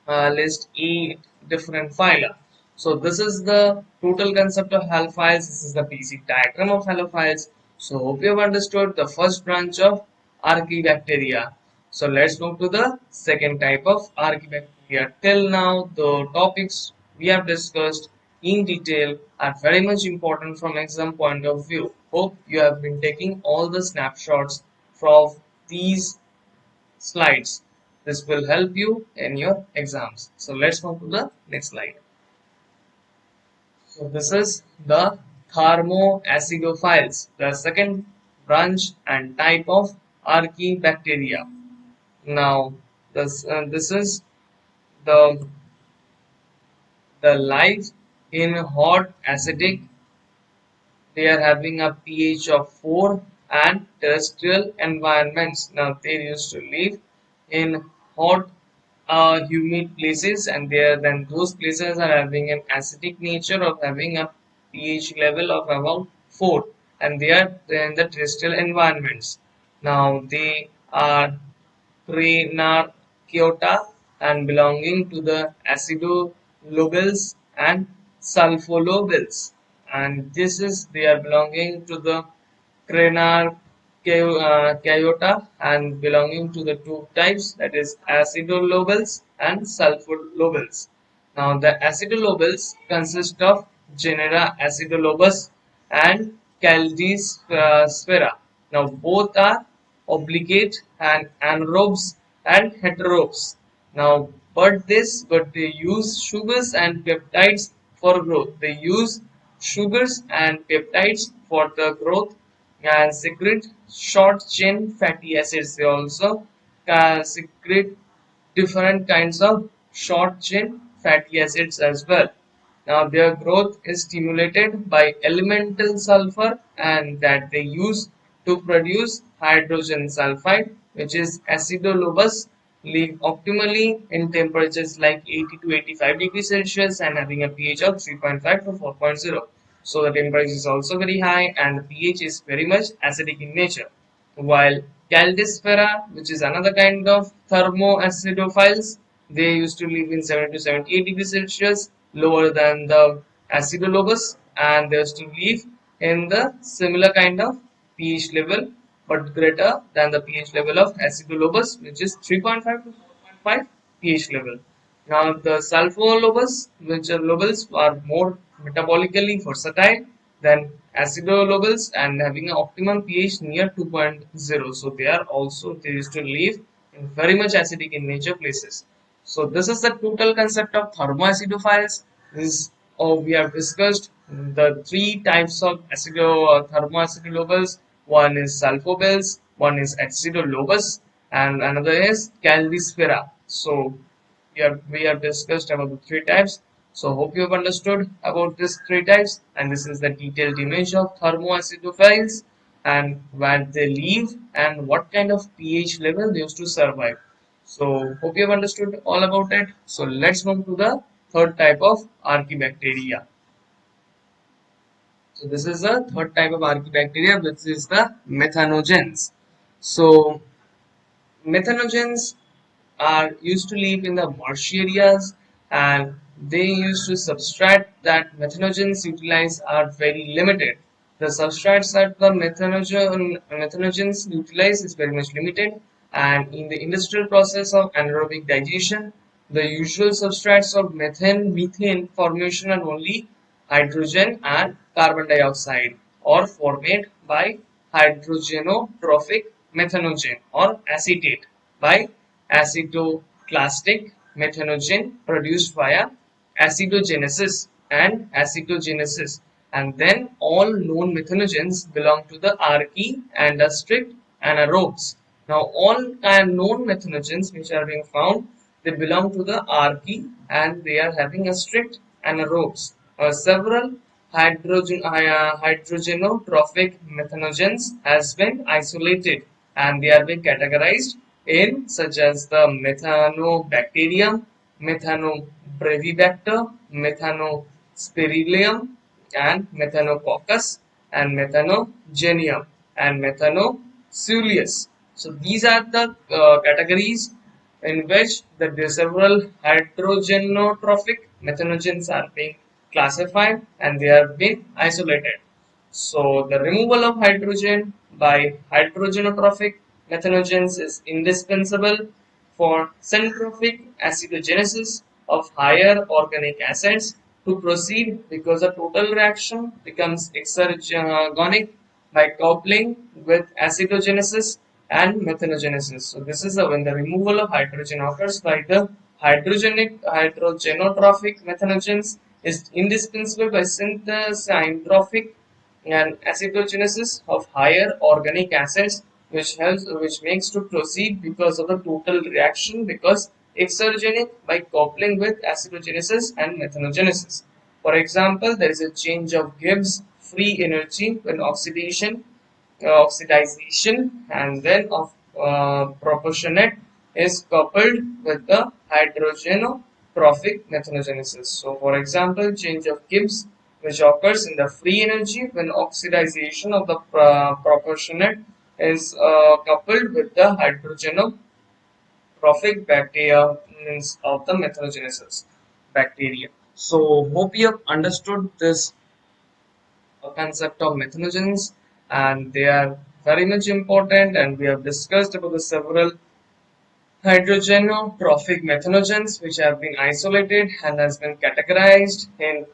list 8 different phyla. So this is the total concept of halophiles. This is the basic diagram of halophiles. So hope you have understood the first branch of Archaebacteria. So let's move to the second type of Archaebacteria. Till now, the topics we have discussed in detail are very much important from exam point of view. Hope you have been taking all the snapshots from these slides. This will help you in your exams. So let's move to the next slide. So this is the thermoacidophiles, the second branch and type of Archaebacteria. Now this is the life in hot acidic. They are having a pH of 4 and terrestrial environments. Now they used to live in hot humid places, and then those places are having an acidic nature of having a pH level of about 4, and they are in the terrestrial environments. Now they are Crenarchaeota and belonging to the acidolobeles and sulfolobeles, and this is they are belonging to the Crenarchaeota and belonging to the two types, that is acidolobeles and sulfolobeles. Now the acidolobeles consist of genera Acidolobus and Caldysphera. Now both are obligate and anaerobes and heterobes. Now, but they use sugars and peptides for growth. They use sugars and peptides for the growth and secrete short chain fatty acids. They also secrete different kinds of short chain fatty acids as well. Now their growth is stimulated by elemental sulfur, and that they use to produce hydrogen sulfide, which is acidolobus, live optimally in temperatures like 80 to 85 degrees Celsius and having a pH of 3.5 to 4.0. So the temperature is also very high and the pH is very much acidic in nature. While Caldysphera, which is another kind of thermoacidophiles, they used to live in 70 to 78 degrees Celsius, lower than the Acidolobus, and they used to live in the similar kind of pH level, but greater than the pH level of Acidolobus, which is 3.5 to 4.5 pH level. Now the sulfolobus, which are lobels, are more metabolically versatile than acidolobels and having an optimum pH near 2.0. So they used to live in very much acidic in nature places. So this is the total concept of thermoacidophiles. This we have discussed the three types of thermoacidolobels. One is sulfobels, one is acidolobus, and another is Caldysphera. So we have discussed about the three types. So hope you have understood about these three types, and this is the detailed image of thermoacidophiles and where they live and what kind of pH level they used to survive. So hope you have understood all about it. So let's move to the third type of Archaebacteria. So this is the third type of Archaebacteria, which is the methanogens. So methanogens are used to live in the marsh areas, and they used to substrate that methanogens utilize are very limited. The substrates that the methanogens utilize is very much limited, and in the industrial process of anaerobic digestion, the usual substrates of methane formation are only hydrogen and carbon dioxide, or formed by hydrogenotrophic methanogen or acetate by acetoclastic methanogen produced via acidogenesis and then all known methanogens belong to the archaea and are strict anaerobes. Now all known methanogens which are being found, they belong to the archaea and they are having a strict anaerobes. Several hydrogenotrophic methanogens has been isolated and they are being categorized in such as the methanobacterium, methanobrevibacter, methanospirillum, and methanococcus, and methanogenium, and methanoceuleus. So these are the categories in which the several hydrogenotrophic methanogens are being classified and they are being isolated. So the removal of hydrogen by hydrogenotrophic methanogens is indispensable for centrotrophic acidogenesis of higher organic acids to proceed because the total reaction becomes exergonic by coupling with acidogenesis and methanogenesis. So this is when the removal of hydrogen occurs by the hydrogenotrophic methanogens is indispensable by synthesintrophic and acidogenesis of higher organic acids which makes to proceed because of the total reaction because exergenic by coupling with acidogenesis and methanogenesis. For example, there is a change of Gibbs free energy when oxidization and then of proportionate is coupled with the hydrogenotrophic methanogenesis. So, for example, change of Gibbs which occurs in the free energy when oxidization of the proportionate is coupled with the hydrogenotrophic bacteria means of the methanogenesis bacteria. So, hope you have understood this concept of methanogens and they are very much important and we have discussed about the several hydrogenotrophic methanogens which have been isolated and has been categorized in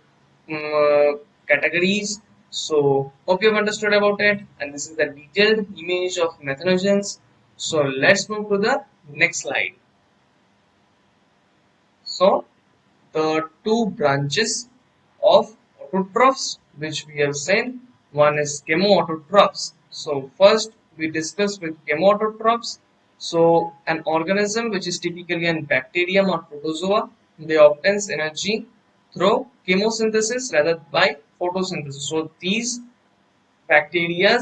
categories. So hope you have understood about it and this is the detailed image of methanogens. So let's move to the next slide. So the two branches of autotrophs which we have seen, one is chemoautotrophs. So first we discuss with chemoautotrophs. So an organism which is typically an bacterium or protozoa, they obtains energy through chemosynthesis rather by photosynthesis. So these bacteria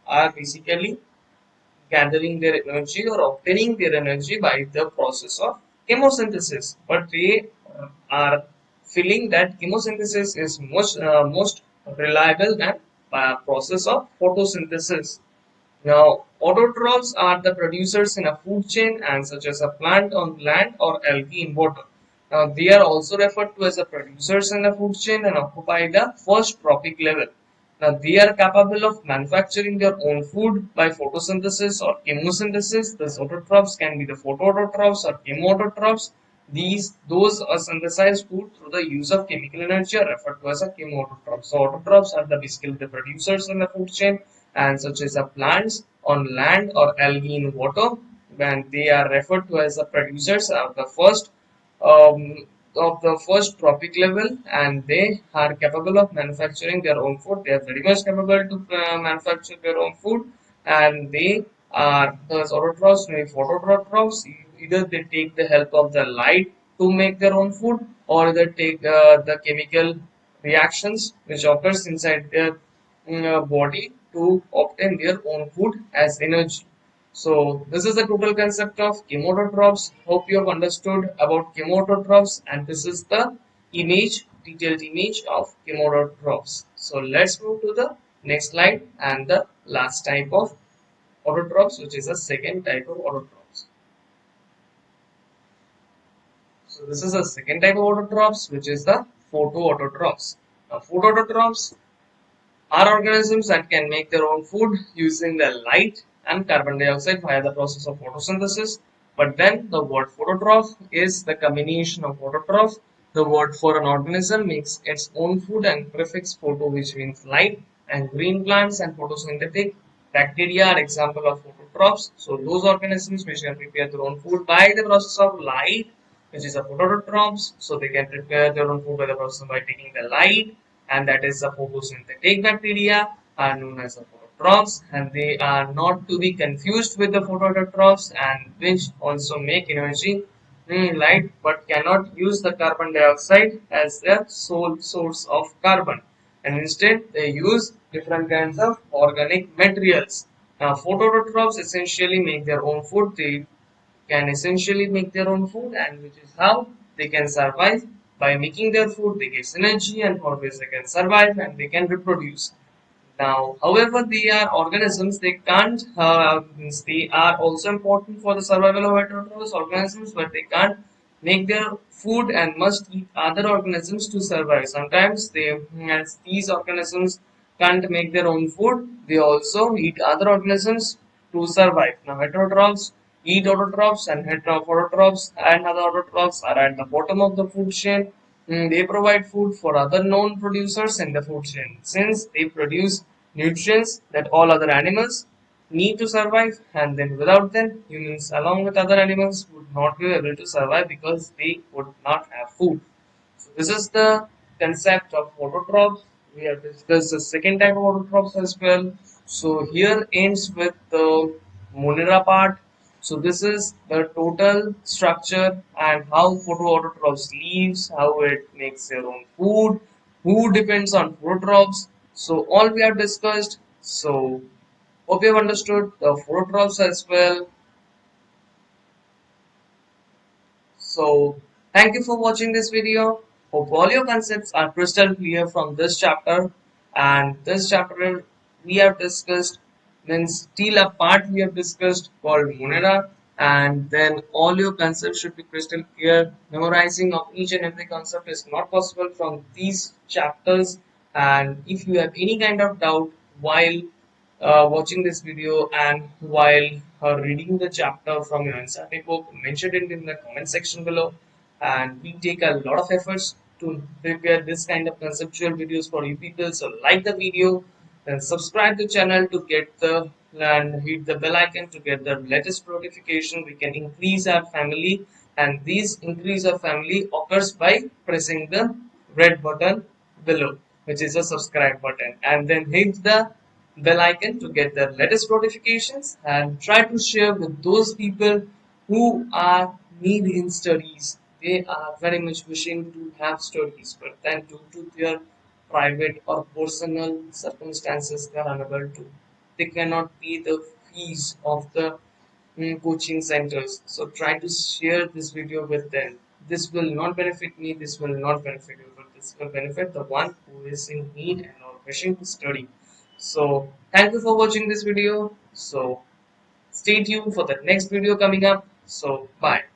are basically gathering their energy or obtaining their energy by the process of chemosynthesis, but they are feeling that chemosynthesis is most reliable than process of photosynthesis. Now, autotrophs are the producers in a food chain and such as a plant on land or algae in water. Now, they are also referred to as the producers in the food chain and occupy the first trophic level. Now, they are capable of manufacturing their own food by photosynthesis or chemosynthesis. The autotrophs can be the photoautotrophs or chemoautotrophs. Those are synthesized food through the use of chemical energy are referred to as a chemoautotrophs. So, autotrophs are basically the producers in the food chain and such as the plants on land or algae in water, and they are referred to as the producers um, of the first trophic level and they are capable of manufacturing their own food. They are very much capable to manufacture their own food and they are the autotrophs, maybe phototrophs. Either they take the help of the light to make their own food or they take the chemical reactions which occurs inside their body to obtain their own food as energy. So this is the total concept of chemoautotrophs. Hope you have understood about chemoautotrophs and this is the detailed image of chemoautotrophs. So let's move to the next slide and the last type of autotrophs, which is the second type of autotrophs. So this is the second type of autotrophs, which is the photoautotrophs. Now photoautotrophs are organisms that can make their own food using the light and carbon dioxide via the process of photosynthesis. But then the word phototroph is the combination of autotroph. The word for an organism makes its own food and prefix photo, which means light, and green plants and photosynthetic bacteria are example of phototrophs. So those organisms which can prepare their own food by the process of light, which is a phototrophs. So they can prepare their own food by the process by taking the light, and that is the photosynthetic bacteria are known as the phototrophs, and they are not to be confused with the phototrophs, and which also make energy light but cannot use the carbon dioxide as their sole source of carbon, and instead they use different kinds of organic materials. Now, phototrophs essentially make their own food. They can essentially make their own food, and which is how they can survive. By making their food they get energy, and for which they can survive and they can reproduce. Now, however, they are organisms. They can't. Means they are also important for the survival of heterotrophous organisms, but they can't make their food and must eat other organisms to survive. Sometimes they, as these organisms can't make their own food, they also eat other organisms to survive. Now, heterotrophs eat autotrophs, and heterophototrophs and other autotrophs are at the bottom of the food chain. They provide food for other known producers in the food chain, since they produce nutrients that all other animals need to survive, and then without them, humans along with other animals would not be able to survive because they would not have food. So this is the concept of autotrophs. We have discussed the second type of autotrophs as well. So here ends with the Monera part. So this is the total structure and how photoautotrophs lives, how it makes their own food, who depends on phototrophs. So all we have discussed. So hope you have understood the phototrophs as well. So thank you for watching this video. Hope all your concepts are crystal clear from this chapter. And this chapter we have discussed, means till a part we have discussed called Monera, and then all your concepts should be crystal clear. Memorizing of each and every concept is not possible from these chapters. And if you have any kind of doubt while watching this video and while reading the chapter from your NCERT book, mention it in the comment section below. And we take a lot of efforts to prepare this kind of conceptual videos for you people. So like the video, then subscribe the channel to get the and hit the bell icon to get the latest notification. We can increase our family, and this increase of family occurs by pressing the red button below, which is a subscribe button, and then hit the bell icon to get the latest notifications, and try to share with those people who are need in studies. They are very much wishing to have studies, but then due to their private or personal circumstances they are unable to. They cannot pay the fees of the coaching centers. So try to share this video with them. This will not benefit me, this will not benefit you, but this will benefit the one who is in need and or wishing to study. So thank you for watching this video. So stay tuned for the next video coming up. So bye.